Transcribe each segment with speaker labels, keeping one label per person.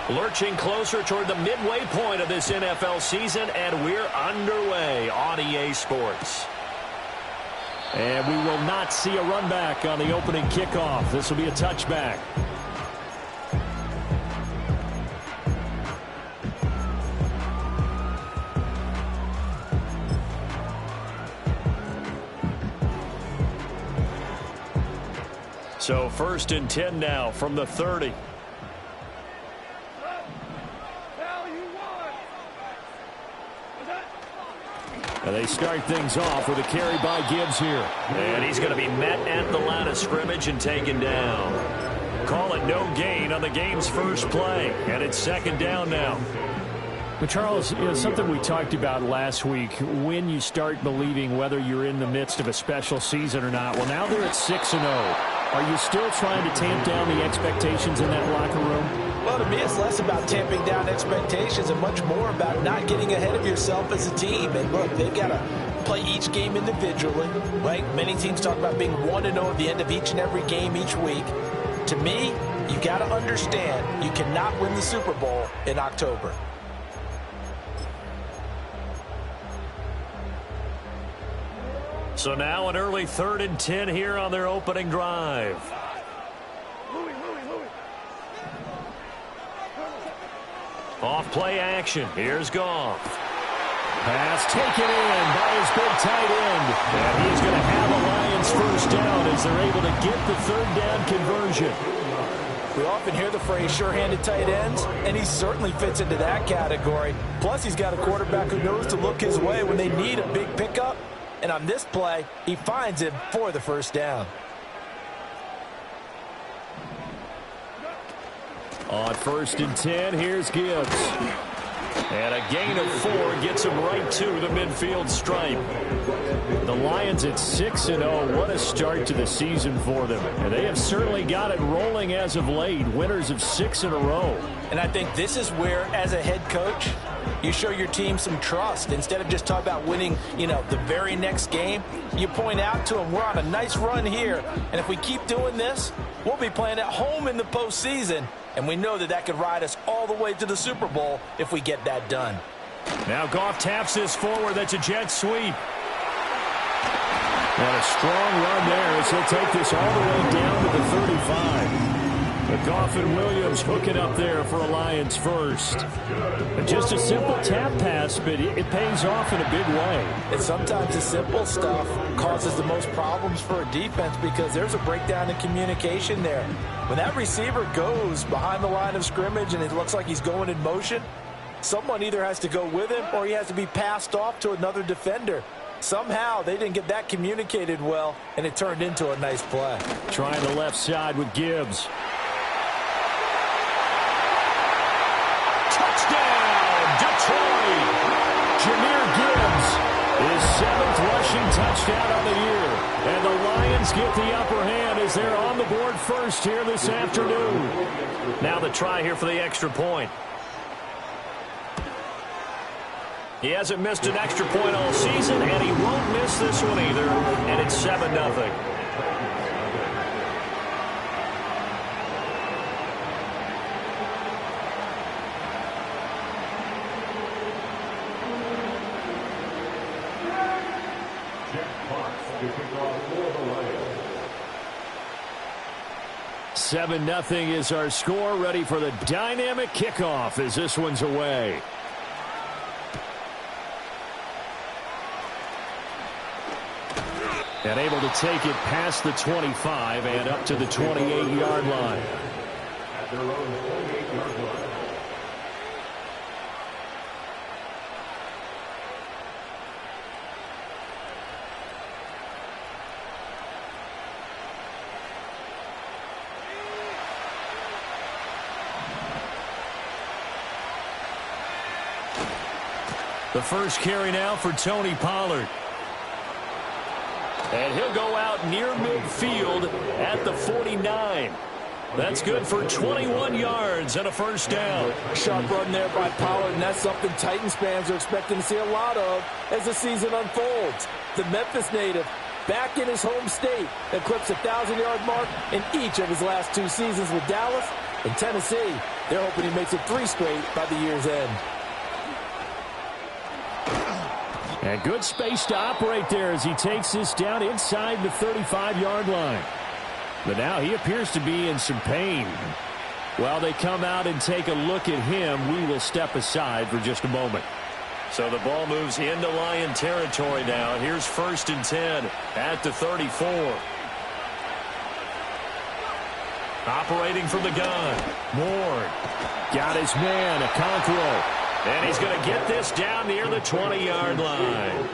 Speaker 1: Lurching closer toward the midway point of this NFL season, and we're underway on EA Sports.
Speaker 2: And we will not see a run back on the opening kickoff. This will be a touchback. So 1st and 10 now from the 30. And they start things off with a carry by Gibbs here.
Speaker 1: And he's going to be met at the line of scrimmage and taken down. Call it no gain on the game's first play. And it's 2nd down now.
Speaker 2: But Charles, something we talked about last week, when you start believing whether you're in the midst of a special season or not. Well, now they're at 6-0. Are you still trying to tamp down the expectations in that locker room?
Speaker 3: Well, to me, it's less about tamping down expectations and much more about not getting ahead of yourself as a team. And look, they've got to play each game individually, right? Many teams talk about being 1-0 at the end of each and every game each week. To me, you got to understand you cannot win the Super Bowl in October.
Speaker 1: So now an early 3rd and 10 here on their opening drive. Off play action. Here's Goff.
Speaker 2: Pass taken in by his big tight end. And he's going to have a Lions first down as they're able to get the 3rd down conversion.
Speaker 3: We often hear the phrase sure-handed tight ends, and he certainly fits into that category. Plus, he's got a quarterback who knows to look his way when they need a big pickup. And on this play, he finds him for the first down.
Speaker 2: On 1st and 10, here's Gibbs.
Speaker 1: And a gain of 4 gets him right to the midfield stripe.
Speaker 2: The Lions at 6-0. What a start to the season for them. And they have certainly got it rolling as of late. Winners of 6 in a row.
Speaker 3: And I think this is where, as a head coach, you show your team some trust. Instead of just talking about winning, the very next game, you point out to them, we're on a nice run here. And if we keep doing this, we'll be playing at home in the postseason. And we know that could ride us all the way to the Super Bowl if we get that done.
Speaker 1: Now Goff taps this forward. That's a jet sweep.
Speaker 2: And a strong run there as he'll take this all the way down to the 35. But Goff and Williams hooking up there for a Lions first. Just a simple tap pass, but it pays off in a big way.
Speaker 3: And sometimes the simple stuff causes the most problems for a defense because there's a breakdown in communication there. When that receiver goes behind the line of scrimmage and it looks like he's going in motion, someone either has to go with him or he has to be passed off to another defender. Somehow they didn't get that communicated well, and it turned into a nice play.
Speaker 2: Trying the left side with Gibbs.
Speaker 1: Touchdown, Detroit!
Speaker 2: Jahmyr Gibbs, his 7th rushing touchdown on the year. And the Lions get the upper hand as they're on the board first here this afternoon.
Speaker 1: Now the try here for the extra point. He hasn't missed an extra point all season, and he won't miss this one either. And it's 7-0.
Speaker 2: Seven 0 is our score. Ready for the dynamic kickoff as this one's away. And able to take it past the 25 and up to the 28-yard line. At their own 28-yard line.
Speaker 1: The first carry now for Tony Pollard. And he'll go out near midfield at the 49. That's good for 21 yards and a first down.
Speaker 3: Sharp run there by Pollard, and that's something Titans fans are expecting to see a lot of as the season unfolds. The Memphis native back in his home state, eclipsed the 1,000-yard mark in each of his last 2 seasons with Dallas and Tennessee. They're hoping he makes it 3 straight by the year's end.
Speaker 2: And good space to operate there as he takes this down inside the 35-yard line. But now he appears to be in some pain. While they come out and take a look at him, we will step aside for just a moment.
Speaker 1: So the ball moves into Lion territory now. Here's 1st and 10 at the 34. Operating from the gun. Ward.
Speaker 2: Got his man, Okonkwo.
Speaker 1: And he's going to get this down near the 20-yard line.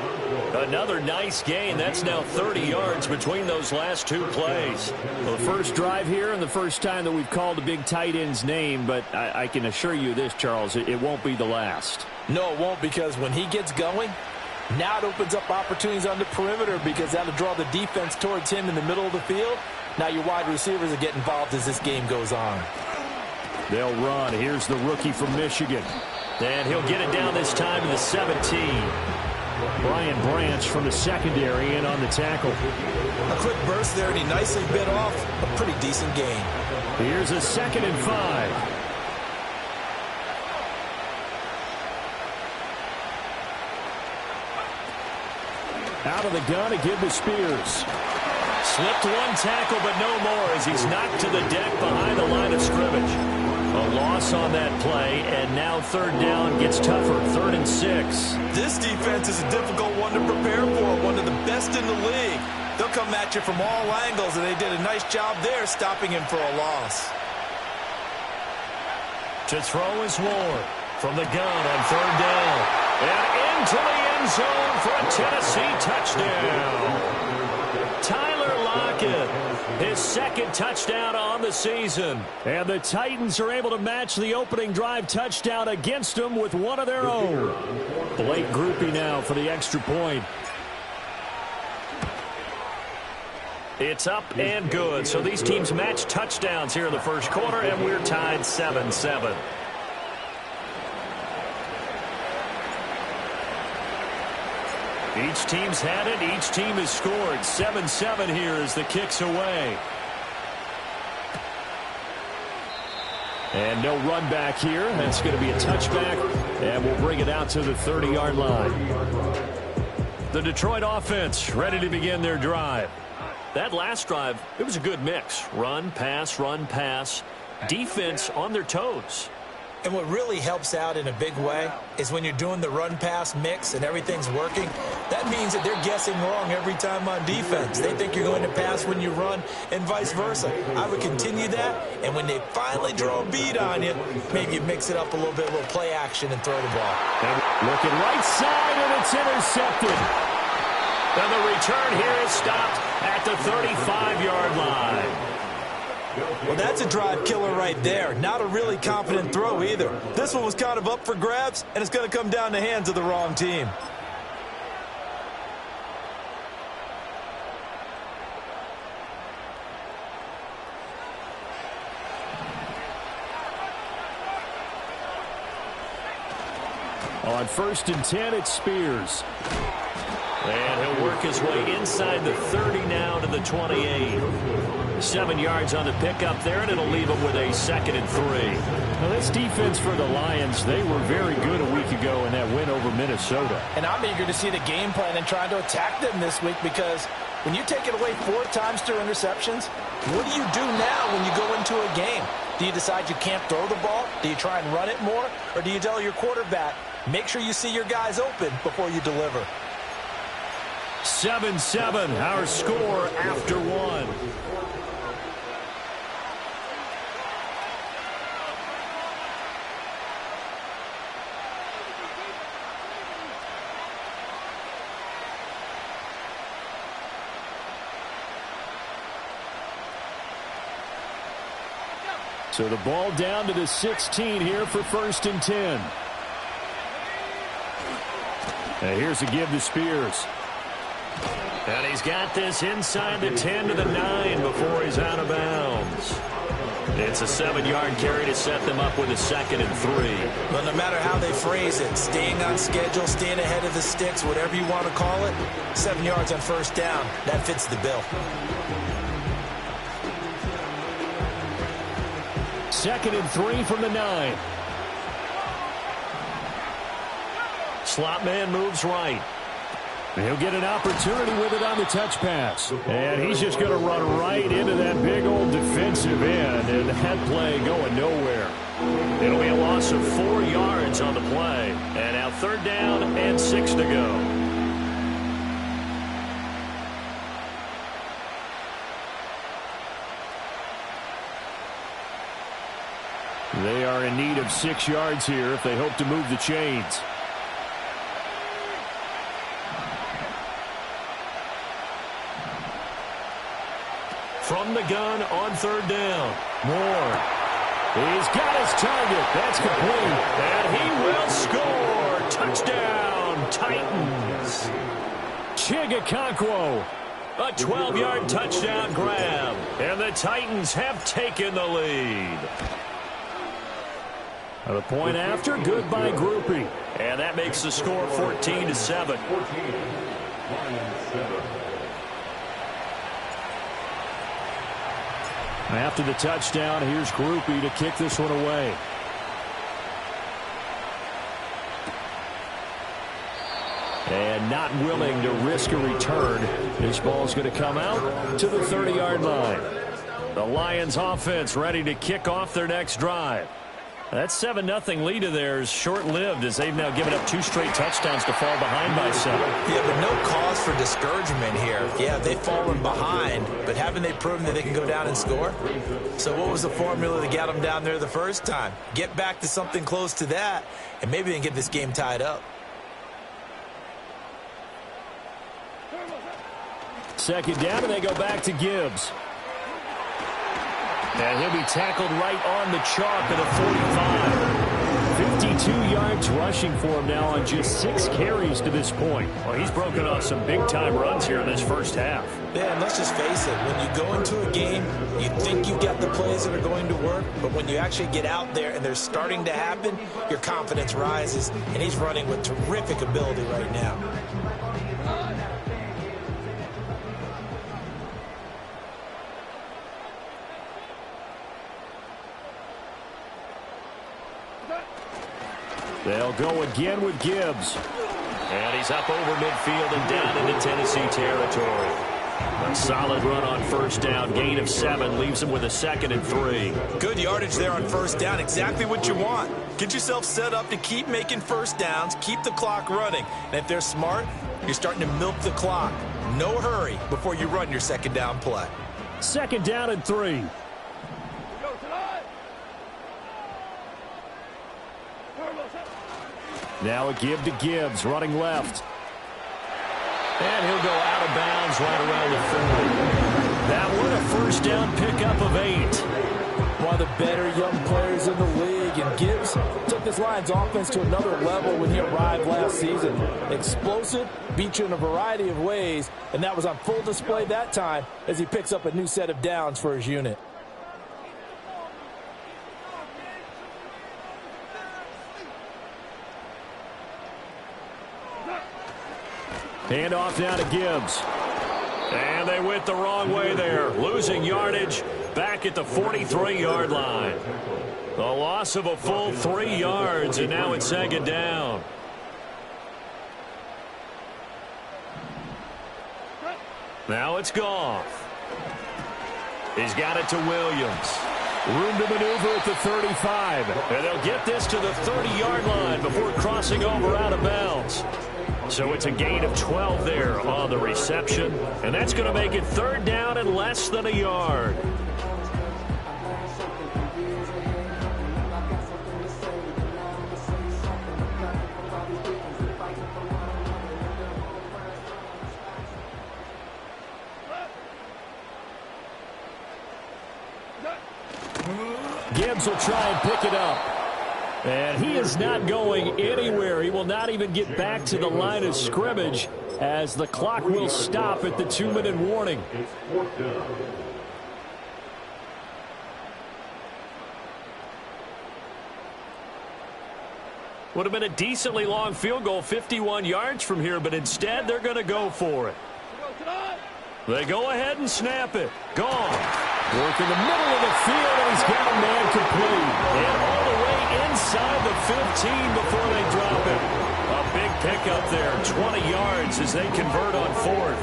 Speaker 1: Another nice gain. That's now 30 yards between those last 2 plays.
Speaker 2: Well, the first drive here and the first time that we've called a big tight end's name, but I can assure you this, Charles, it won't be the last.
Speaker 3: No, it won't, because when he gets going, now it opens up opportunities on the perimeter because that'll draw the defense towards him in the middle of the field. Now your wide receivers will get involved as this game goes on.
Speaker 2: They'll run. Here's the rookie from Michigan.
Speaker 1: And he'll get it down this time to the 17.
Speaker 2: Brian Branch from the secondary in on the tackle.
Speaker 3: A quick burst there, and he nicely bit off a pretty decent gain.
Speaker 2: Here's a 2nd and 5. Out of the gun to give to Spears.
Speaker 1: Slipped 1 tackle, but no more as he's knocked to the deck behind the line of scrimmage. A loss on that play, and now 3rd down gets tougher, 3rd and 6.
Speaker 3: This defense is a difficult one to prepare for, one of the best in the league. They'll come at you from all angles, and they did a nice job there stopping him for a loss.
Speaker 1: To throw is Ward from the gun on 3rd down. And into the end zone for a Tennessee touchdown. Tyler Lockett, his 2nd touchdown on the season.
Speaker 2: And the Titans are able to match the opening drive touchdown against them with one of their own. Blake Grupe now for the extra point.
Speaker 1: It's up and good. So these teams match touchdowns here in the first quarter, and we're tied 7-7. Each team's had it. Each team has scored. 7-7 here as the kick's away.
Speaker 2: And no run back here. That's going to be a touchback, and we'll bring it out to the 30-yard line.
Speaker 1: The Detroit offense ready to begin their drive. That last drive, it was a good mix. Run, pass, defense on their toes.
Speaker 3: And what really helps out in a big way is when you're doing the run-pass mix and everything's working, that means that they're guessing wrong every time on defense. They think you're going to pass when you run and vice versa. I would continue that, and when they finally draw a beat on you, maybe you mix it up a little bit, a little play action, and throw the ball.
Speaker 2: And looking right side, and it's intercepted.
Speaker 1: And the return here is stopped at the 35-yard line.
Speaker 3: Well, that's a drive killer right there. Not a really confident throw either. This one was kind of up for grabs, and it's going to come down the hands of the wrong team.
Speaker 2: On 1st and 10, it's Spears.
Speaker 1: And he'll work his way inside the 30 now to the 28. 7 yards on the pickup there, and it'll leave him with a 2nd and 3.
Speaker 2: Well, this defense for the Lions, they were very good a week ago in that win over Minnesota.
Speaker 3: And I'm eager to see the game plan and trying to attack them this week, because when you take it away 4 times through interceptions, what do you do now when you go into a game? Do you decide you can't throw the ball? Do you try and run it more? Or do you tell your quarterback, make sure you see your guys open before you deliver?
Speaker 1: 7-7, our score after 1.
Speaker 2: So the ball down to the 16 here for 1st and 10. And here's a give to Spears.
Speaker 1: And he's got this inside the 10 to the 9 before he's out of bounds. It's a 7-yard carry to set them up with a 2nd and 3.
Speaker 3: Well, no matter how they phrase it, staying on schedule, staying ahead of the sticks, whatever you want to call it, 7 yards on 1st down, that fits the bill.
Speaker 2: 2nd and 3 from the 9.
Speaker 1: Slot man moves right.
Speaker 2: He'll get an opportunity with it on the touch pass. And he's just going to run right into that big old defensive end. And that play going nowhere.
Speaker 1: It'll be a loss of 4 yards on the play. And now 3rd down and 6 to go.
Speaker 2: They are in need of 6 yards here if they hope to move the chains.
Speaker 1: From the gun on 3rd down.
Speaker 2: Moore. He's got his target. That's complete.
Speaker 1: And he will score. Touchdown, Titans.
Speaker 2: Chigakonkwo.
Speaker 1: A 12-yard touchdown grab. And the Titans have taken the lead.
Speaker 2: At a point after, good by Groupie.
Speaker 1: And that makes the score 14-7.
Speaker 2: After the touchdown, here's Groupie to kick this one away. And not willing to risk a return. This ball's going to come out to the 30-yard line. The Lions offense ready to kick off their next drive. That 7-0 lead of theirs short-lived as they've now given up 2 straight touchdowns to fall behind by 7.
Speaker 3: Yeah, but no cause for discouragement here. Yeah, they've fallen behind, but haven't they proven that they can go down and score? So what was the formula that got them down there the first time? Get back to something close to that, and maybe they can get this game tied up.
Speaker 2: 2nd down, and they go back to Gibbs. And he'll be tackled right on the chalk at a 45. 52 yards rushing for him now on just 6 carries to this point.
Speaker 1: Well, he's broken off some big-time runs here in this first half.
Speaker 3: Yeah, and let's just face it. When you go into a game, you think you've got the plays that are going to work, but when you actually get out there and they're starting to happen, your confidence rises, and he's running with terrific ability right now.
Speaker 2: They'll go again with Gibbs.
Speaker 1: And he's up over midfield and down into Tennessee territory. A solid run on 1st down. Gain of 7 leaves him with a 2nd and 3.
Speaker 3: Good yardage there on 1st down. Exactly what you want. Get yourself set up to keep making 1st downs. Keep the clock running. And if they're smart, you're starting to milk the clock. No hurry before you run your 2nd down play.
Speaker 2: 2nd down and 3. Now a give to Gibbs, running left.
Speaker 1: And he'll go out of bounds right around the 40.
Speaker 2: That one a 1st down pickup of 8.
Speaker 4: One of the better young players in the league, and Gibbs took this Lions offense to another level when he arrived last season. Explosive, beat you in a variety of ways, and that was on full display that time as he picks up a new set of downs for his unit.
Speaker 2: Hand off now to Gibbs.
Speaker 1: And they went the wrong way there. Losing yardage back at the 43-yard line. The loss of a full 3 yards, and now it's 2nd down. Now it's Goff. He's got it to Williams.
Speaker 2: Room to maneuver at the 35.
Speaker 1: And they'll get this to the 30-yard line before crossing over out of bounds. So it's a gain of 12 there on the reception. And that's going to make it 3rd down and less than a yard.
Speaker 2: Gibbs will try and pick it up. And he is not going anywhere. He will not even get back to the line of scrimmage as the clock will stop at the 2-minute warning.
Speaker 1: Would have been a decently long field goal, 51 yards from here, but instead they're going to go for it. They go ahead and snap it. Gone.
Speaker 2: Work in the middle of the field, and he's got a man complete.
Speaker 1: And all the way inside the 15 before they drop it. A big pickup there, 20 yards as they convert on fourth.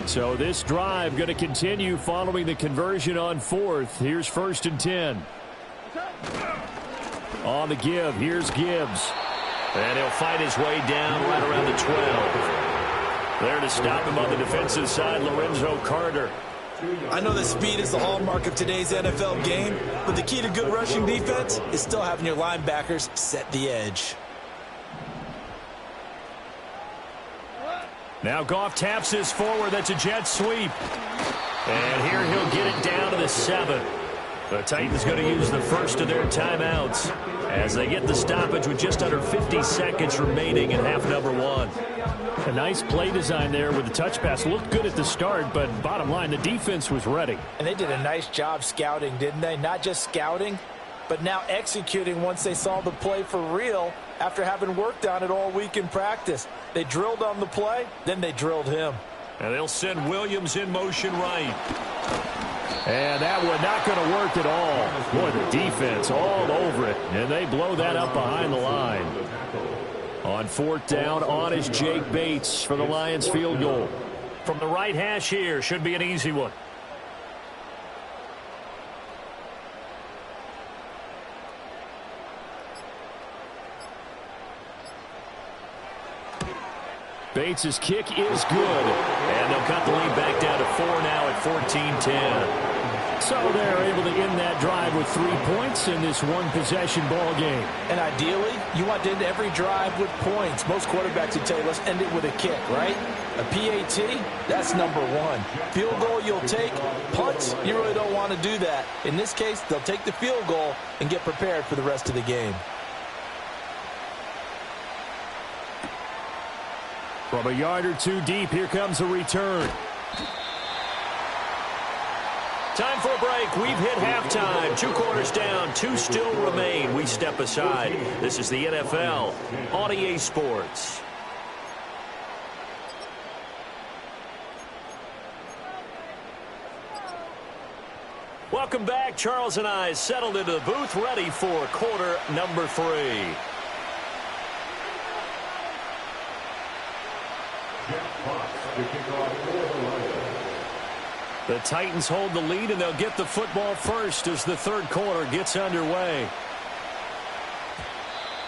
Speaker 2: So this drive going to continue following the conversion on fourth. Here's 1st and 10. On the give, here's Gibbs.
Speaker 1: And he'll fight his way down right around the 12. There to stop him on the defensive side, Lorenzo Carter.
Speaker 3: I know that speed is the hallmark of today's NFL game, but the key to good rushing defense is still having your linebackers set the edge.
Speaker 1: Now Goff taps this forward. That's a jet sweep. And here he'll get it down to the 7. The Titans going to use the first of their timeouts as they get the stoppage with just under 50 seconds remaining in half number 1.
Speaker 2: A nice play design there with the touch pass. Looked good at the start, but bottom line, the defense was ready.
Speaker 3: And they did a nice job scouting, didn't they? Not just scouting, but now executing once they saw the play for real after having worked on it all week in practice. They drilled on the play, then they drilled him.
Speaker 1: And they'll send Williams in motion right.
Speaker 2: And that one not going to work at all. Boy, the defense all over it, and they blow that up behind the line. On 4th down, on is Jake Bates for the Lions field goal.
Speaker 1: From the right hash here, should be an easy one.
Speaker 2: Bates' kick is good.
Speaker 1: And they'll cut the lead back down to 4 now at 14-10.
Speaker 2: So they're able to end that drive with 3 points in this one-possession ball game.
Speaker 3: And ideally, you want to end every drive with points. Most quarterbacks would tell you, let's end it with a kick, right? A PAT, that's number 1. Field goal you'll take. Punts, you really don't want to do that. In this case, they'll take the field goal and get prepared for the rest of the game.
Speaker 2: From a yard or 2 deep, here comes a return.
Speaker 1: Time for a break. We've hit halftime. 2 quarters down. 2 still remain. We step aside. This is the NFL on EA Sports. Welcome back. Charles and I settled into the booth, ready for quarter number 3. The Titans hold the lead, and they'll get the football first as the 3rd quarter gets underway.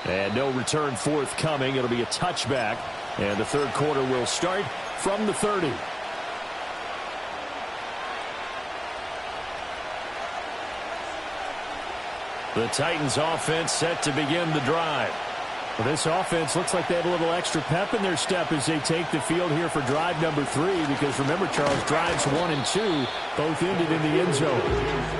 Speaker 2: And no return forthcoming. It'll be a touchback, and the 3rd quarter will start from the 30. The Titans offense set to begin the drive. Well, this offense looks like they have a little extra pep in their step as they take the field here for drive number 3, because remember, Charles, drives 1 and 2 both ended in the end zone.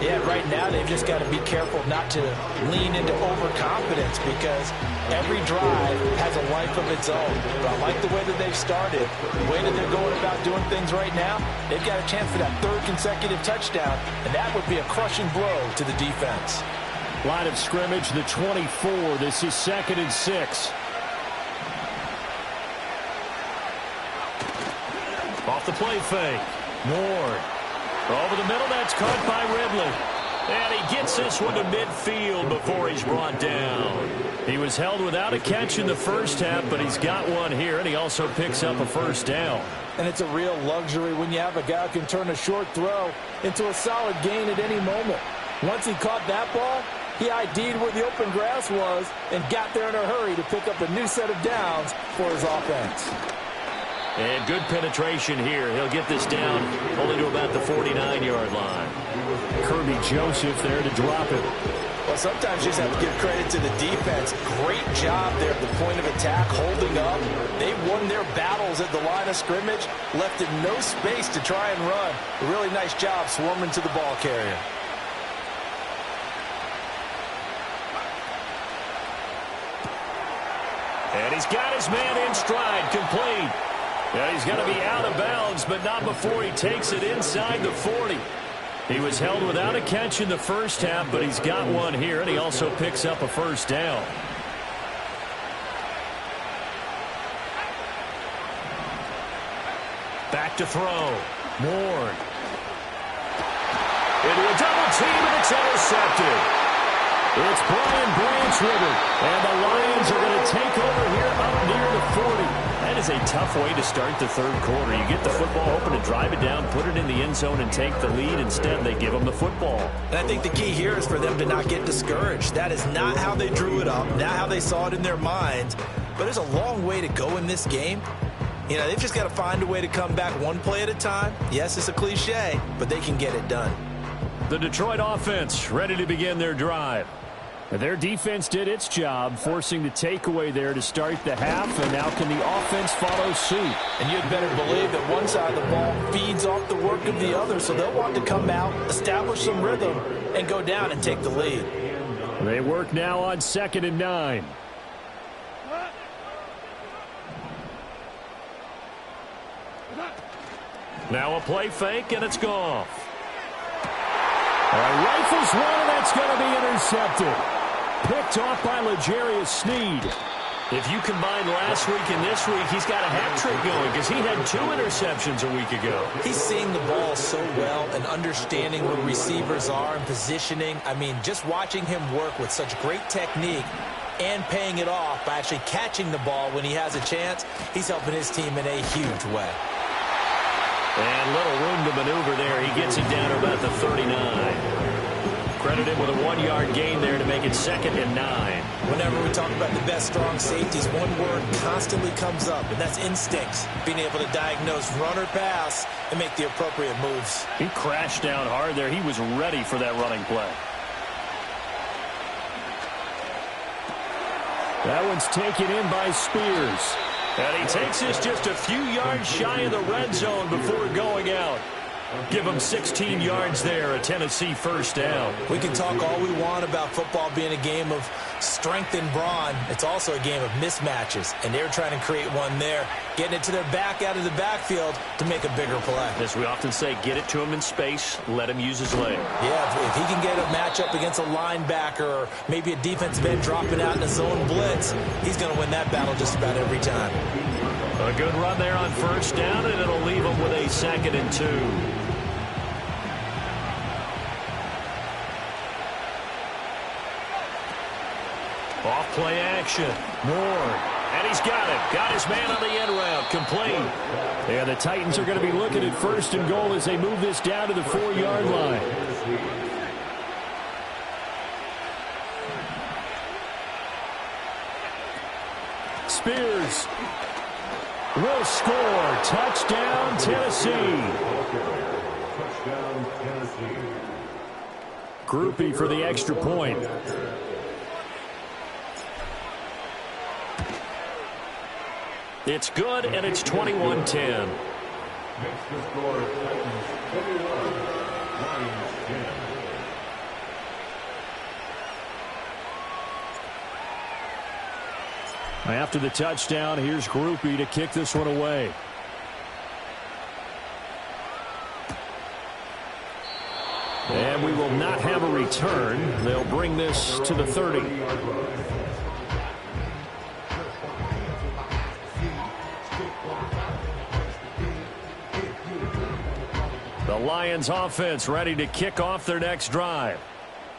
Speaker 3: Yeah, right now they've just got to be careful not to lean into overconfidence, because every drive has a life of its own. But I like the way that they've started, the way that they're going about doing things right now. They've got a chance for that 3rd consecutive touchdown, and that would be a crushing blow to the defense.
Speaker 2: Line of scrimmage, the 24. This is 2nd and 6.
Speaker 1: Off the play fake. Ward. Over the middle, that's caught by Ridley. And he gets this one to midfield before he's brought down.
Speaker 2: He was held without a catch in the first half, but he's got one here, and he also picks up a 1st down.
Speaker 3: And it's a real luxury when you have a guy who can turn a short throw into a solid gain at any moment. Once he caught that ball, he ID'd where the open grass was and got there in a hurry to pick up a new set of downs for his offense.
Speaker 1: And good penetration here. He'll get this down only to about the 49-yard line.
Speaker 2: Kirby Joseph there to drop it.
Speaker 3: Well, sometimes you just have to give credit to the defense. Great job there at the point of attack, holding up. They won their battles at the line of scrimmage, left in no space to try and run. A really nice job swarming to the ball carrier.
Speaker 1: And he's got his man in stride, complete. Yeah, he's going to be out of bounds, but not before he takes it inside the 40.
Speaker 2: He was held without a catch in the first half, but he's got one here, and he also picks up a first down. Back to throw. Moore.
Speaker 1: Into a double team, and it's intercepted.
Speaker 2: It's Brian Branch with it, and the Lions are going to take over here up near the 40.
Speaker 1: That is a tough way to start the third quarter. You get the football open and drive it down, put it in the end zone, and take the lead. Instead, they give them the football.
Speaker 3: And I think the key here is for them to not get discouraged. That is not how they drew it up, not how they saw it in their minds. But there's a long way to go in this game. You know, they've just got to find a way to come back one play at a time. Yes, it's a cliche, but they can get it done.
Speaker 2: The Detroit offense ready to begin their drive. Their defense did its job, forcing the takeaway there to start the half, and now can the offense follow suit?
Speaker 3: And you'd better believe that one side of the ball feeds off the work of the other, so they'll want to come out, establish some rhythm, and go down and take the lead.
Speaker 2: They work now on 2nd and 9.
Speaker 1: Now a play fake, and it's Goff.
Speaker 2: Rifles one, and that's going to be intercepted. Picked off by L'Jarius Sneed.
Speaker 1: If you combine last week and this week, he's got a hat trick going because he had 2 interceptions a week ago.
Speaker 3: He's seeing the ball so well and understanding where receivers are and positioning. I mean, just watching him work with such great technique and paying it off by actually catching the ball when he has a chance, he's helping his team in a huge way.
Speaker 1: And little room to maneuver there. He gets it down to about the 39. Credit him with a 1-yard gain there to make it 2nd and 9.
Speaker 3: Whenever we talk about the best strong safeties, one word constantly comes up, and that's instincts. Being able to diagnose run or pass and make the appropriate moves.
Speaker 2: He crashed down hard there. He was ready for that running play. That one's taken in by Spears.
Speaker 1: And he takes this just a few yards shy of the red zone before going out. Give him 16 yards there, a Tennessee first down.
Speaker 3: We can talk all we want about football being a game of strength and brawn. It's also a game of mismatches, and they're trying to create one there, getting it to their back out of the backfield to make a bigger play.
Speaker 1: As we often say, get it to him in space, let him use his leg.
Speaker 3: Yeah, if he can get a matchup against a linebacker or maybe a defensive end dropping out in a zone blitz, he's going to win that battle just about every time.
Speaker 1: A good run there on first down, and it'll leave him with a 2nd and 2. Off play action.
Speaker 2: Moore.
Speaker 1: And he's got it. Got his man on the end route. Complete.
Speaker 2: Yeah, the Titans are going to be looking at 1st and goal as they move this down to the 4-yard line. Spears will score. Touchdown, Tennessee. Groupie for the extra point.
Speaker 1: It's good, and it's 21-10.
Speaker 2: After the touchdown, here's Groupie to kick this one away. And we will not have a return. They'll bring this to the 30. The Lions offense ready to kick off their next drive.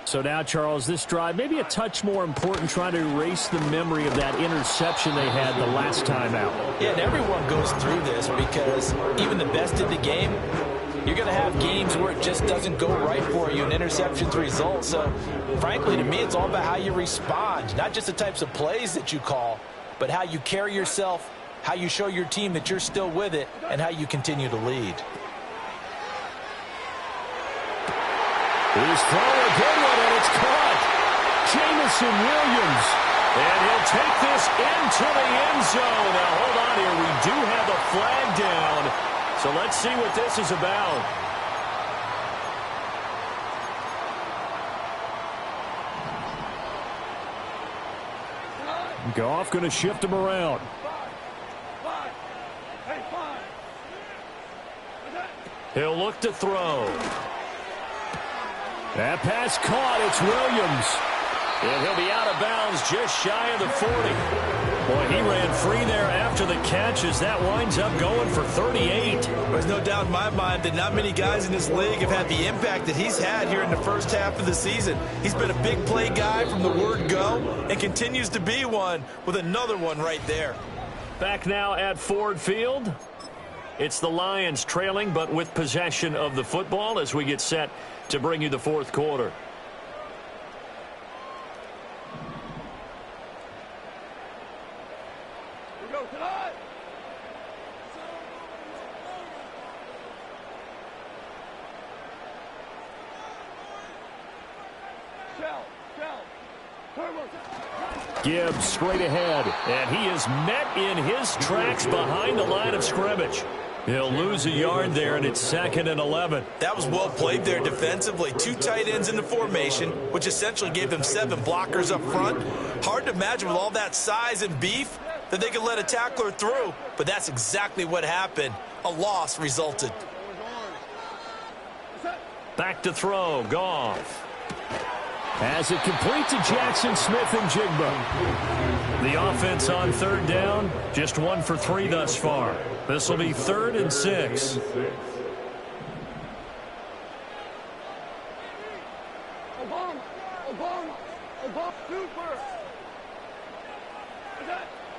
Speaker 2: So now, Charles, this drive maybe a touch more important, trying to erase the memory of that interception they had the last time out.
Speaker 3: Yeah, and everyone goes through this because even the best in the game, you're going to have games where it just doesn't go right for you and interceptions result. So, frankly, to me, it's all about how you respond, not just the types of plays that you call, but how you carry yourself, how you show your team that you're still with it, and how you continue to lead.
Speaker 2: He's throwing a good one, and it's caught. Jamison Williams.
Speaker 1: And he'll take this into the end zone. Now, hold on here. We do have a flag down. So let's see what this is about.
Speaker 2: Goff going to shift him around.
Speaker 1: He'll look to throw.
Speaker 2: That pass caught. It's Williams.
Speaker 1: And he'll be out of bounds just shy of the 40. Boy, he ran free there after the catches. That winds up going for 38.
Speaker 3: There's no doubt in my mind that not many guys in this league have had the impact that he's had here in the first half of the season. He's been a big play guy from the word go and continues to be one with another one right there.
Speaker 1: Back now at Ford Field. It's the Lions trailing, but with possession of the football as we get set to bring you the fourth quarter.
Speaker 2: Gibbs straight ahead.
Speaker 1: And he is met in his tracks behind the line of scrimmage. He'll lose a yard there, and it's 2nd and 11.
Speaker 3: That was well played there defensively. 2 tight ends in the formation, which essentially gave them 7 blockers up front. Hard to imagine with all that size and beef that they could let a tackler through, but that's exactly what happened. A loss resulted.
Speaker 1: Back to throw, Goff.
Speaker 2: As it complete to Jackson Smith and Jigba.
Speaker 1: The offense on 3rd down, just 1 for 3 thus far. This will be 3rd and 6.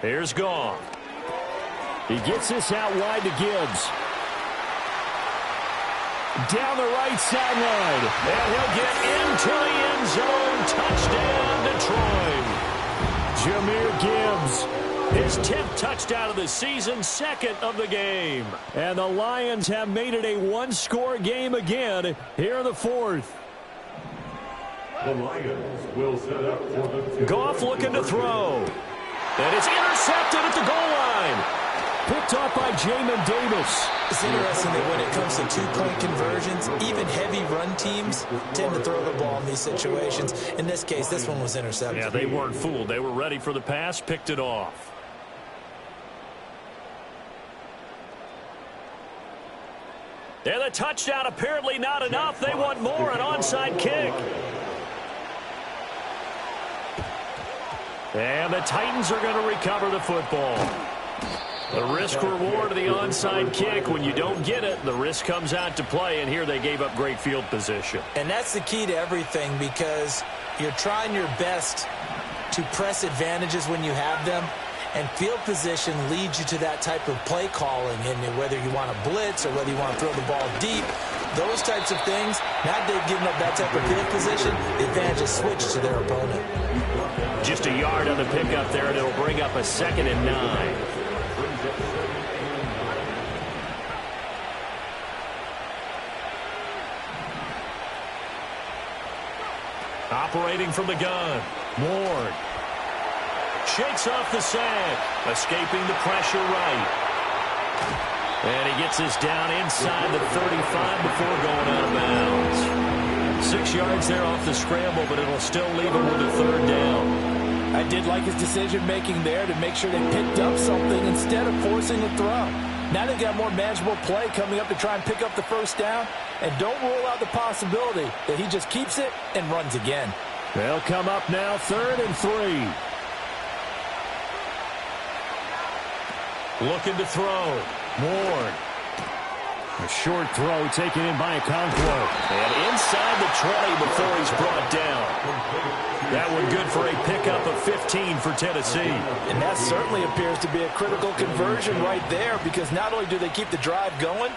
Speaker 1: Here's Goff.
Speaker 2: He gets this out wide to Gibbs. Down the right sideline.
Speaker 1: And he'll get into the end zone. Touchdown, Detroit.
Speaker 2: Jahmyr Gibbs.
Speaker 1: His 10th touchdown of the season, 2nd of the game.
Speaker 2: And the Lions have made it a one-score game again here in the 4th.
Speaker 5: The Lions will set up for the
Speaker 1: Goff looking to throw. And it's intercepted at the goal line.
Speaker 2: Picked off by Jamin Davis.
Speaker 3: It's interesting that when it comes to 2-point conversions, even heavy run teams tend to throw the ball in these situations. In this case, this one was intercepted.
Speaker 1: Yeah, they weren't fooled. They were ready for the pass, picked it off. And the touchdown apparently not enough. They want more, an onside kick. And the Titans are going to recover the football. The risk-reward of the onside kick, when you don't get it, the risk comes out to play, and here they gave up great field position.
Speaker 3: And that's the key to everything, because you're trying your best to press advantages when you have them, and field position leads you to that type of play calling, and whether you want to blitz or whether you want to throw the ball deep, those types of things, now they've given up that type of field position, the advantage is switched to their opponent.
Speaker 1: Just a yard on the pickup there, and it'll bring up a 2nd and 9. Operating from the gun, Ward. Shakes off the sack, escaping the pressure right. And he gets this down inside the 35 before going out of bounds. 6 yards there off the scramble, but it'll still leave him with a 3rd down.
Speaker 4: I did like his decision-making there to make sure they picked up something instead of forcing a throw. Now they've got more manageable play coming up to try and pick up the 1st down. And don't rule out the possibility that he just keeps it and runs again.
Speaker 2: They'll come up now 3rd and 3.
Speaker 1: Looking to throw. Ward.
Speaker 2: A short throw taken in by Okonkwo.
Speaker 1: And inside the 20 before he's brought down. That one good for a pickup of 15 for Tennessee.
Speaker 4: And that certainly appears to be a critical conversion right there, because not only do they keep the drive going,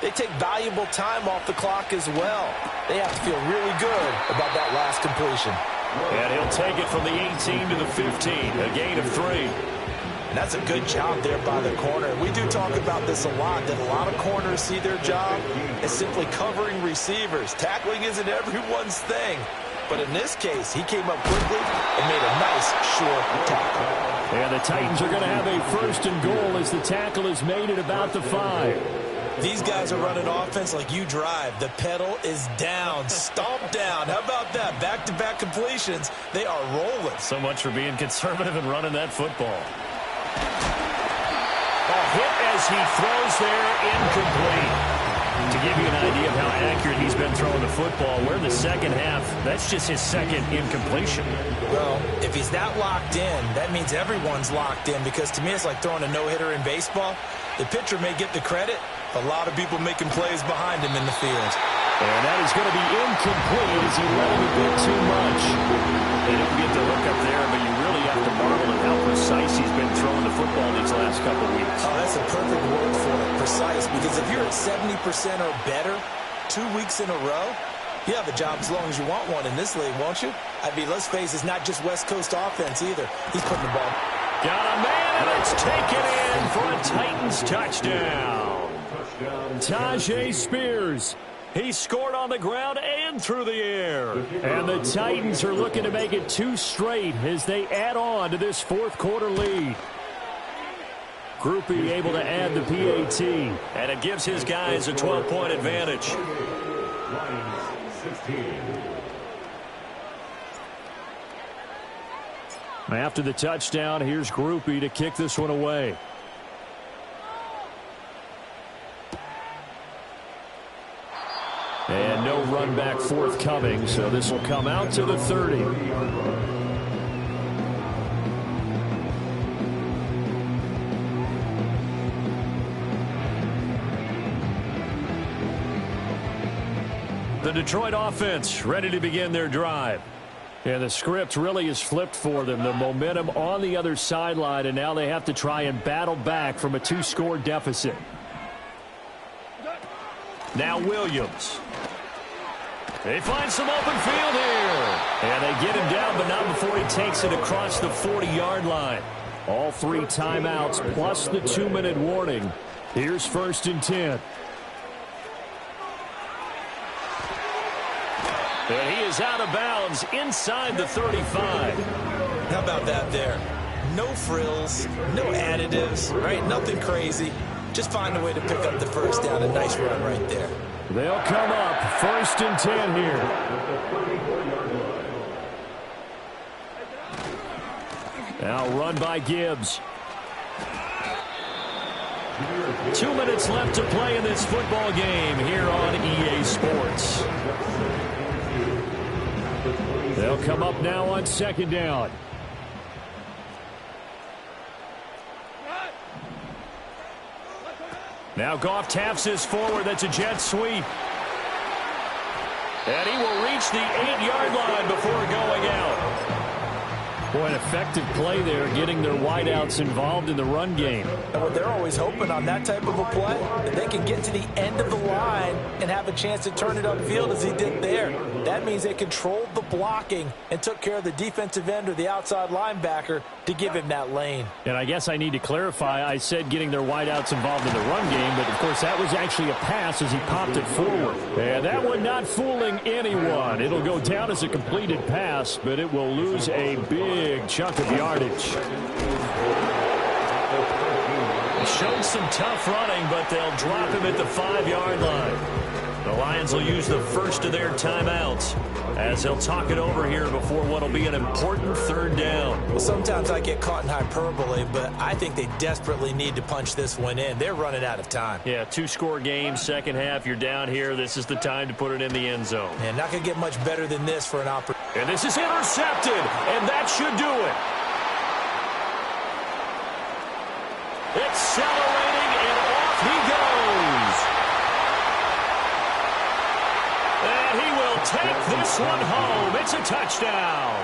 Speaker 4: they take valuable time off the clock as well. They have to feel really good about that last completion.
Speaker 1: And he'll take it from the 18 to the 15, a gain of 3.
Speaker 3: And that's a good job there by the corner. We do talk about this a lot, that a lot of corners see their job as simply covering receivers. Tackling isn't everyone's thing. But in this case, he came up quickly and made a nice, short tackle.
Speaker 2: And the Titans are going to have a 1st and goal as the tackle is made at about the 5.
Speaker 3: These guys are running offense like you drive. The pedal is down, stomped down. How about that? Back-to-back completions. They are rolling.
Speaker 1: So much for being conservative and running that football. A hit as he throws there, incomplete.
Speaker 2: To give you an idea of how accurate he's been throwing the football, we're in the second half. That's just his second incompletion.
Speaker 3: Well, if he's that locked in, that means everyone's locked in, because to me it's like throwing a no-hitter in baseball. The pitcher may get the credit, a lot of people making plays behind him in the field.
Speaker 2: And that is going to be incomplete as he let him a bit too much.
Speaker 1: They didn't get the hook up there, but you really have to marvel at how precise he's been throwing the football these last couple of weeks.
Speaker 3: Oh, that's a perfect word for it, precise, because if you're at 70% or better 2 weeks in a row, you have a job as long as you want one in this league, won't you? I mean, let's face it, it's not just West Coast offense either. He's putting the ball.
Speaker 1: Got a man, and it's taken in for a Titans touchdown.
Speaker 2: Tajay Spears.
Speaker 1: He scored on the ground and through the air.
Speaker 2: And the Titans are looking to make it 2 straight as they add on to this fourth quarter lead. Groupie able to add the PAT.
Speaker 1: And it gives his guys a 12-point advantage.
Speaker 2: After the touchdown, here's Groupie to kick this one away. And no run back forthcoming, so this will come out to the 30.
Speaker 1: The Detroit offense ready to begin their drive.
Speaker 2: And the script really is flipped for them. The momentum on the other sideline, and now they have to try and battle back from a 2-score deficit.
Speaker 1: Now Williams. They find some open field here.
Speaker 2: And they get him down, but not before he takes it across the 40-yard line. All 3 timeouts plus the 2-minute warning. Here's 1st and 10.
Speaker 1: And he is out of bounds inside the 35.
Speaker 3: How about that there? No frills, no additives, right? Nothing crazy. Just find a way to pick up the first down. A nice run right there.
Speaker 2: They'll come up 1st and 10 here. Now run by Gibbs.
Speaker 1: 2 minutes left to play in this football game here on EA Sports.
Speaker 2: They'll come up now on 2nd down.
Speaker 1: Now Goff taps this forward. That's a jet sweep. And he will reach the 8-yard line before going out.
Speaker 2: Boy, an effective play there, getting their wideouts involved in the run game.
Speaker 3: Well, they're always hoping on that type of a play that they can get to the end of the line and have a chance to turn it upfield as he did there. That means they controlled the blocking and took care of the defensive end or the outside linebacker to give him that lane.
Speaker 2: And I guess I need to clarify, I said getting their wideouts involved in the run game, but of course that was actually a pass as he popped it forward. And that one not fooling anyone. It'll go down as a completed pass, but it will lose a big chunk of yardage.
Speaker 1: Showed some tough running, but they'll drop him at the 5-yard line. The Lions will use the first of their timeouts as they'll talk it over here before what will be an important 3rd down.
Speaker 3: Well, sometimes I get caught in hyperbole, but I think they desperately need to punch this one in. They're running out of time.
Speaker 1: Yeah, 2-score game, second half, you're down here. This is the time to put it in the end zone.
Speaker 3: And not going to get much better than this for an opportunity.
Speaker 1: And this is intercepted, and that should do it. Accelerating, and off he goes. And he will take this one home. It's a touchdown.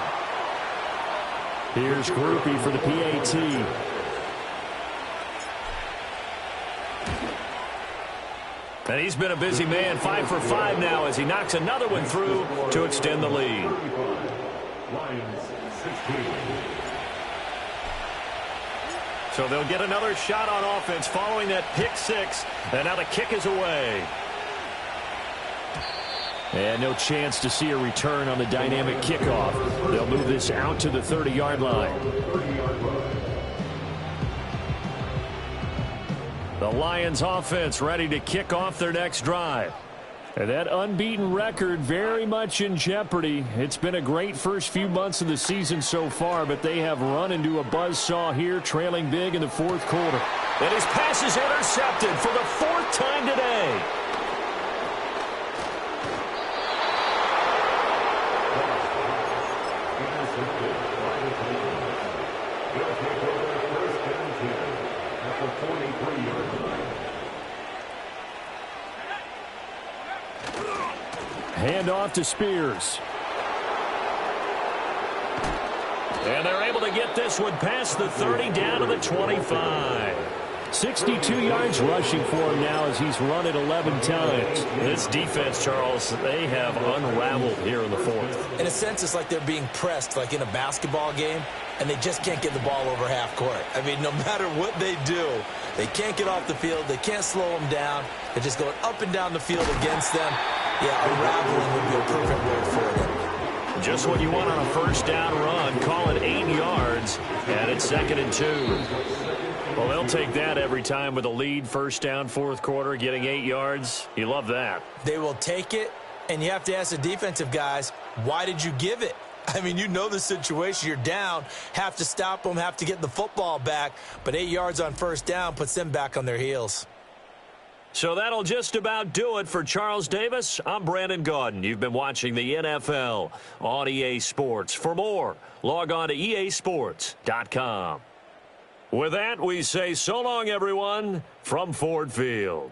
Speaker 2: Here's Groupie for the PAT.
Speaker 1: And he's been a busy man, 5 for 5 now as he knocks another one through to extend the lead.
Speaker 5: Lions 16.
Speaker 1: So they'll get another shot on offense following that pick 6. And now the kick is away.
Speaker 2: And no chance to see a return on the dynamic kickoff. They'll move this out to the 30-yard line.
Speaker 1: The Lions offense ready to kick off their next drive.
Speaker 2: And that unbeaten record very much in jeopardy. It's been a great first few months of the season so far, but they have run into a buzzsaw here, trailing big in the 4th quarter.
Speaker 1: And his pass is intercepted for the 4th time today.
Speaker 2: Hand off to Spears.
Speaker 1: And they're able to get this one past the 30 down to the 25.
Speaker 2: 62 yards rushing for him now as he's run it 11 times.
Speaker 1: This defense, Charles, they have unraveled here in the fourth.
Speaker 3: In a sense, it's like they're being pressed, like in a basketball game, and they just can't get the ball over half court. I mean, no matter what they do, they can't get off the field. They can't slow them down. They're just going up and down the field against them. Yeah, unraveling would be a perfect word for them.
Speaker 1: Just what you want on a first down run. Call it 8 yards, and it's 2nd and 2. Well, they'll take that every time with a lead, first down, fourth quarter, getting 8 yards. You love that.
Speaker 3: They will take it, and you have to ask the defensive guys, why did you give it? I mean, you know the situation. You're down, have to stop them, have to get the football back, but 8 yards on first down puts them back on their heels.
Speaker 1: So that'll just about do it for Charles Davis. I'm Brandon Gaudin. You've been watching the NFL on EA Sports. For more, log on to easports.com. With that, we say so long, everyone, from Ford Field.